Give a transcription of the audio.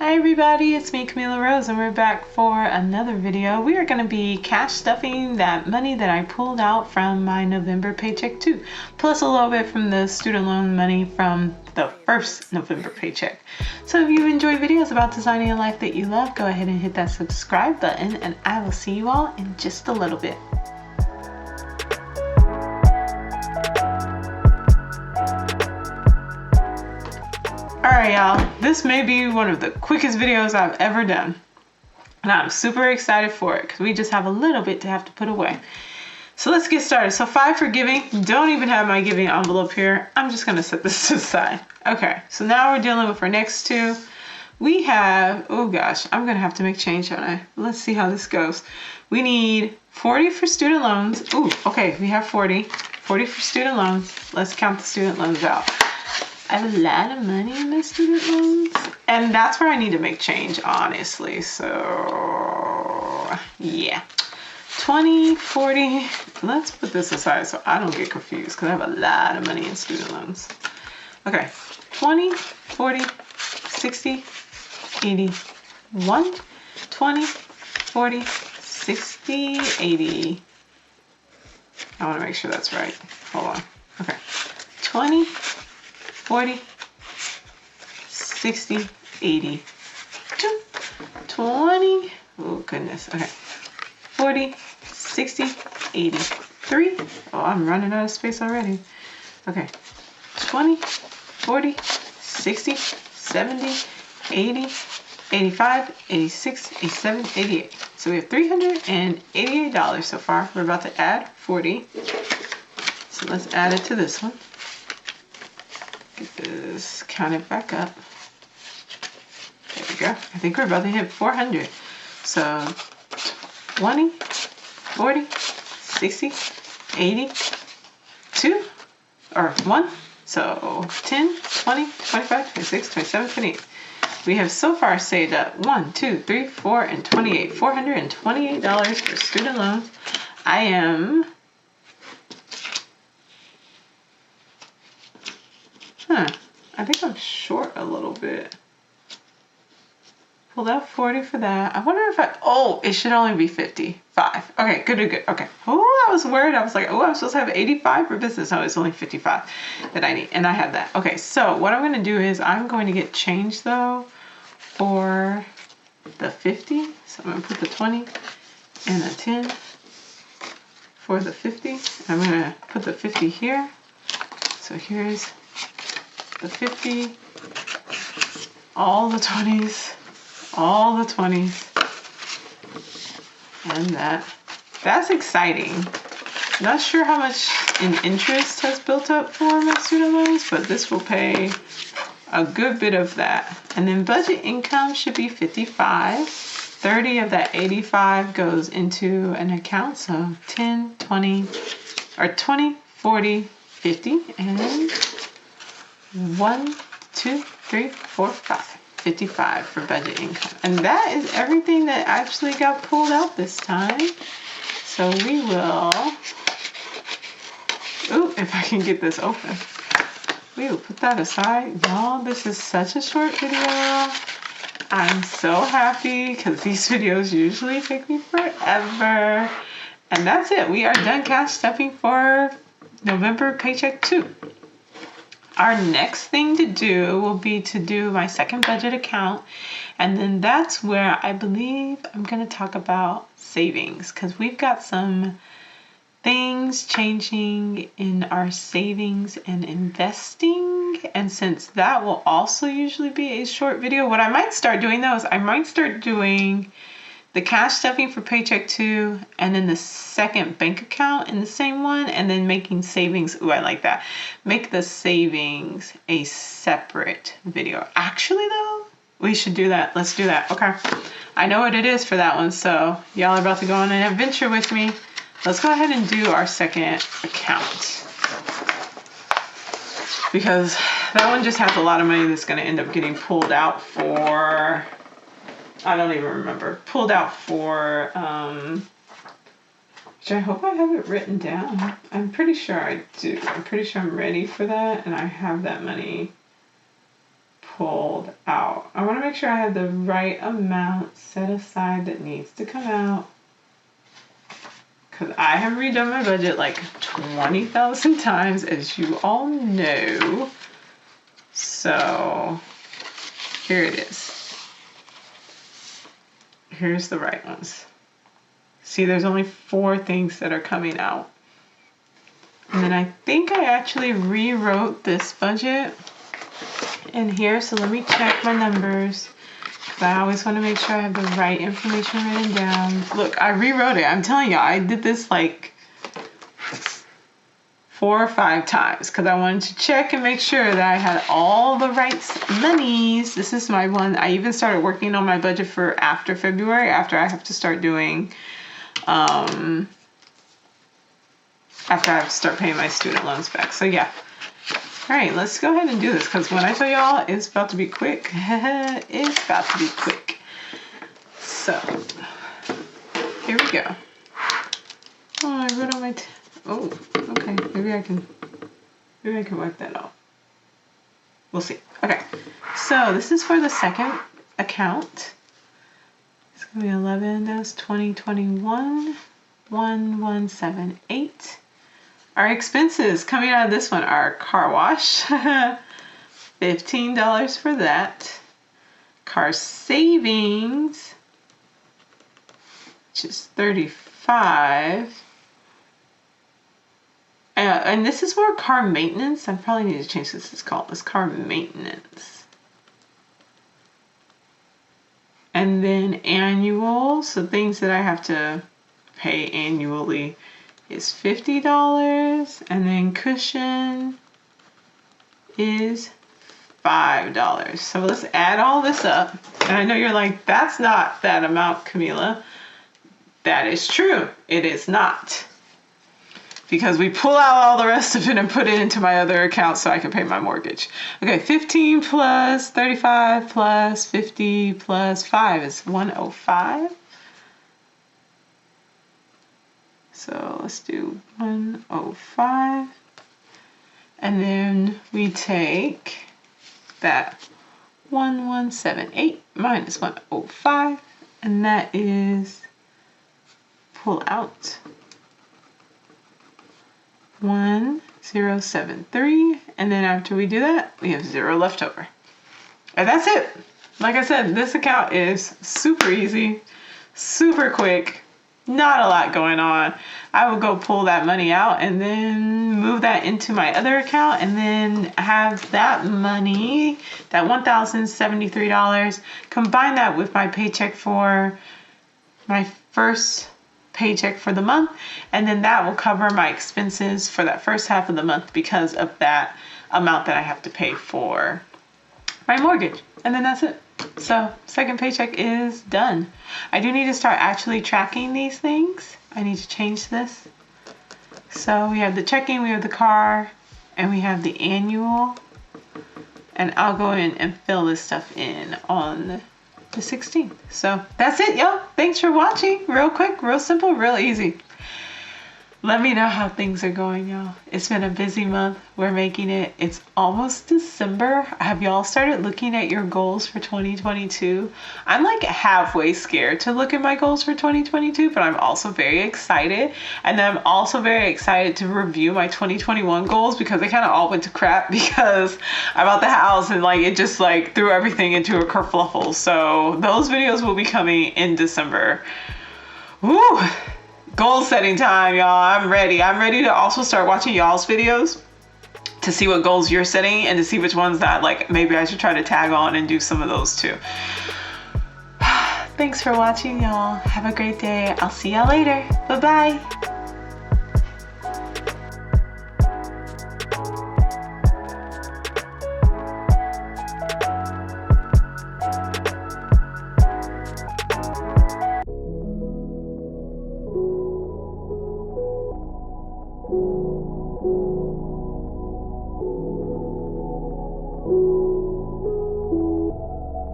Hi everybody, it's me, Camila Rose, and we're back for another video. We are going to be cash stuffing that money that I pulled out from my November paycheck too, plus a little bit from the student loan money from the first November paycheck. So if you enjoy videos about designing a life that you love, go ahead and hit that subscribe button, and I will see you all in just a little bit. Alright y'all, this may be one of the quickest videos I've ever done. And I'm super excited for it because we just have a little bit to have to put away. So let's get started. So 5 for giving. Don't even have my giving envelope here. I'm just going to set this to the side. Okay, so now we're dealing with our next two. We have, oh gosh, I'm going to have to make change, don't I? Let's see how this goes. We need 40 for student loans. Ooh, okay, we have 40. 40 for student loans. Let's count the student loans out. I have a lot of money in my student loans, and that's where I need to make change, honestly. So yeah, 20, 40. Let's put this aside so I don't get confused because I have a lot of money in student loans. Okay, 20, 40, 60, 80, 1, 20, 40, 60, 80. I want to make sure that's right. Hold on. Okay, 20, 40, 60, 80, 20, oh goodness, okay, 40, 60, 83, oh, I'm running out of space already, okay, 20, 40, 60, 70, 80, 85, 86, 87, 88, so we have $388 so far. We're about to add 40, so let's add it to this one. Get this counted back up. There we go. I think we're about to hit 400. So 20, 40, 60, 80, 2, or 1. So 10, 20, 25, 26, 27, 28. We have so far saved up 1, 2, 3, 4, and 28. $428 for student loans. I am... I think I'm short a little bit. Pulled out 40 for that. I wonder if it should only be 55. Okay, good. Okay. Oh, I was worried. I was like, I'm supposed to have 85 for business. No, it's only 55 that I need. And I have that. Okay, so what I'm going to do is I'm going to get change though for the 50. So I'm going to put the 20 and the 10 for the 50. I'm going to put the 50 here. So here's the 50, all the 20s, and that's exciting. Not sure how much in interest has built up for my student loans, but this will pay a good bit of that. And then budget income should be 55. 30 of that 85 goes into an account, so 10, 20, or 20, 40, 50, and 1, 2, 3, 4, 5. 55 for budget income. And that is everything that actually got pulled out this time. So we will, if I can get this open. We will put that aside. Y'all, this is such a short video. I'm so happy because these videos usually take me forever. And that's it. We are done cash stuffing for November paycheck 2. Our next thing to do will be to do my second budget account, and then that's where I believe I'm going to talk about savings, because we've got some things changing in our savings and investing, and since that will also usually be a short video, what I might start doing though is I might start doing the cash stuffing for paycheck 2, and then the second bank account in the same one, and then making savings. Ooh, I like that. Make the savings a separate video. Actually though, we should do that. Let's do that. Okay. I know what it is for that one, so y'all are about to go on an adventure with me. Let's go ahead and do our second account, because that one just has a lot of money that's going to end up getting pulled out for... I don't even remember. Pulled out for, which I hope I have it written down. I'm pretty sure I do. I'm pretty sure I'm ready for that, and I have that money pulled out. I want to make make sure I have the right amount set aside that needs to come out. Because I have redone my budget like 20,000 times, as you all know. So here it is. Here's the right ones. See, there's only 4 things that are coming out. And then I think I actually rewrote this budget in here. So let me check my numbers. Because I always want to make sure I have the right information written down. Look, I rewrote it. I'm telling you, I did this like 4 or 5 times. Because I wanted to check and make sure that I had all the right monies. This is my one. I even started working on my budget for after February. After I have to start doing... after I have to start paying my student loans back. So yeah. All right, let's go ahead and do this, because when I tell y'all it's about to be quick, it's about to be quick. So here we go. Oh, I wrote on my oh, okay. Maybe I can wipe that off. We'll see. Okay. So this is for the second account. It's gonna be 11-2021 1178. Our expenses coming out of this one are car wash, $15 for that. Car savings, which is $35. And this is for car maintenance. I probably need to change this. It's called car maintenance. And then annual, so things that I have to pay annually, is $50, and then cushion is $5. So let's add all this up. And I know you're like, that's not that amount, Camila. That is true. It is not. Because we pull out all the rest of it and put it into my other account so I can pay my mortgage. Okay, 15 plus 35 plus 50 plus 5 is 105. So let's do 105. And then we take that 1178 minus 105. And that is, pull out 1073. And then after we do that, we have 0 left over. And that's it. Like I said, this account is super easy, super quick. Not a lot going on. I will go pull that money out and then move that into my other account, and then have that money, that $1,073, combine that with my paycheck for my first paycheck for the month, and then that will cover my expenses for that first half of the month because of that amount that I have to pay for my mortgage. And then that's it. So second paycheck is done. I do need to start actually tracking these things. I need to change this. So we have the checking, we have the car, and we have the annual. And I'll go in and fill this stuff in on the 16th. So that's it, y'all. Thanks for watching. Real quick, real simple, real easy. Let me know how things are going, y'all. It's been a busy month. We're making it. It's almost December. Have y'all started looking at your goals for 2022? I'm like halfway scared to look at my goals for 2022, but I'm also very excited. And then I'm also very excited to review my 2021 goals, because they kind of all went to crap because I bought the house and like it just like threw everything into a kerfluffle. So those videos will be coming in December. Woo! Goal setting time, y'all. I'm ready. I'm ready to also start watching y'all's videos to see what goals you're setting and to see which ones that like maybe I should try to tag on and do some of those too. Thanks for watching, y'all. Have a great day. I'll see y'all later. Bye-bye.